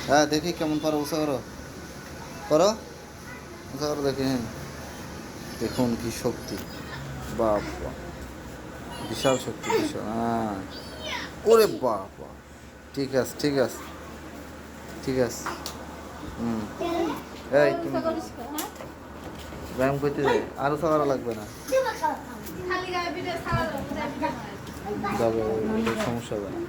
হ্যাঁ দেখি কেমন পারো, উঁচা করো, করো উঁচা করো দেখি। হ্যাঁ দেখুন কি শক্তি, বাপ বাপ, বিশাল শক্তি, বিশাল। হ্যাঁ ওরে বাপ বাপ, ঠিক আছে ঠিক আছে ঠিক আছে। হুম এই তুমি ব্যায়াম করতে যাই, আরো সারা লাগবে না, যাবে সমস্যা হবে না।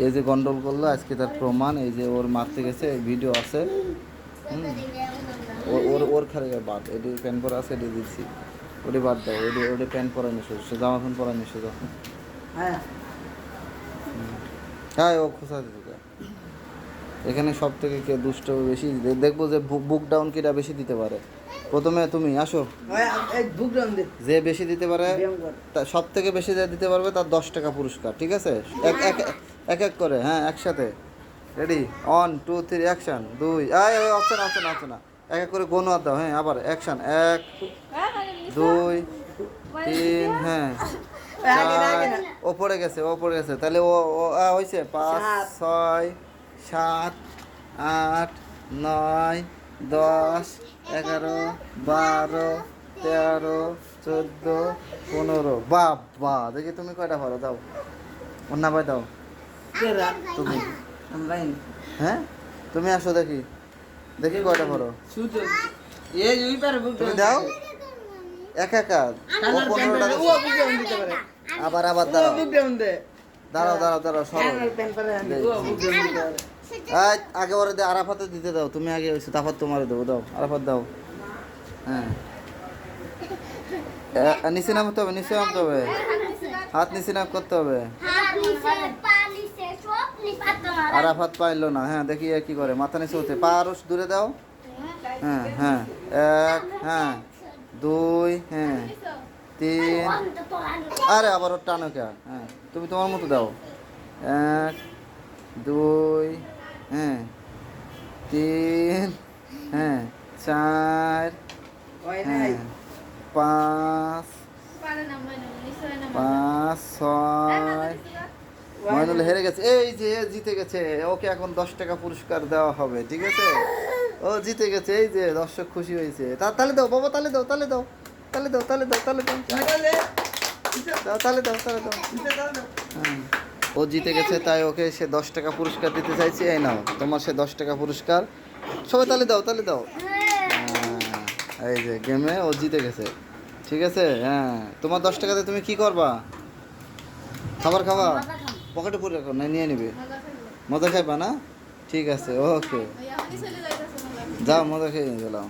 এই যে গন্ডল করলো আজকে তার প্রমাণ, এই যে ওর মারতে গেছে ভিডিও আছে। ওর ওর খারে বাদ, এটি প্যান্ট পরা আছে, এটি দিচ্ছি, ওটি বাদ দাও, ওটি ওটি প্যান্ট পরা নিষো, জামা প্যান্ট পরা নিষো যখন। হ্যাঁ হ্যাঁ ও খোঁচা দিতে। এখানে সব থেকে কে দুষ্ট বেশি, দেখবো যে বুক ডাউন কিটা বেশি দিতে পারে। প্রথমে তুমি আসো, যে বেশি দিতে পারে, সব থেকে বেশি যে দিতে পারবে তার 10 টাকা পুরস্কার, ঠিক আছে? এক এক এক এক করে, হ্যাঁ একসাথে। Ready 1 2 3 action. 2 option option option না, এক এক করে গোনো দাও। হ্যাঁ আবার অ্যাকশন, 1 2 3, হ্যাঁ 4, ও পড়ে গেছে, ও পড়ে গেছে, তাহলে ও হয়েছে 5 6 7 8 9 10 11 12 13 14 15। বাবা দেখি তুমি কয়টা পারো, দাও অন্য ভাই দাও তুমি। হ্যাঁ তুমি আসো দেখি, দেখি কয়টা পারো তুমি, দাও এক একা ও 15টা। আবার আবার দাঁড়াও দাঁড়াও দাঁড়াও দাঁড়াও, সরো। আগে ওরে আরাফাতে দিতে দাও, তুমি আগে হয়েছো, তারপর তোমার দেবো, দাও আরাফাত দাও। হ্যাঁ নিচে নামতে হবে, নিচে নামতে হবে, হাত নিচে নাম করতে হবে। আরাফাত পাইলো না, হ্যাঁ দেখি কি করে, মাথা নিচে হতে, পা আরো দূরে দাও। হ্যাঁ হ্যাঁ 1, হ্যাঁ 2, হ্যাঁ 3, আরে আবার ওর টানো কে। হ্যাঁ তুমি তোমার মতো দাও, 1 2, হ্যাঁ 3, হ্যাঁ 4, হ্যাঁ 5 5 6। ময়নুল হেরে গেছে, এই যে জিতে গেছে, ওকে এখন 10 টাকা পুরস্কার দেওয়া হবে, ঠিক আছে? ও জিতে গেছে, এই যে দর্শক খুশি হয়েছে। তালে দাও বাবা, তালে দাও, তালে দাও, তালে দাও, তালে দাও, তালে দাও, তালে দাও, তালে দাও। হ্যাঁ ও জিতে গেছে, তাই ওকে সে 10 টাকা পুরস্কার দিতে চাইছে। এই নাও তোমার সে 10 টাকা পুরস্কার, সবাই তালে দাও, তালে দাও। এই যে গেমে ও জিতে গেছে, ঠিক আছে? হ্যাঁ তোমার 10 টাকাতে তুমি কি করবা? খাবার খাবা, পকেটে পরে রাখো, না নিয়ে নিবে, মজা খাইবা না? ঠিক আছে, ওকে যাও মজা খেয়ে নিয়ে গেলাম।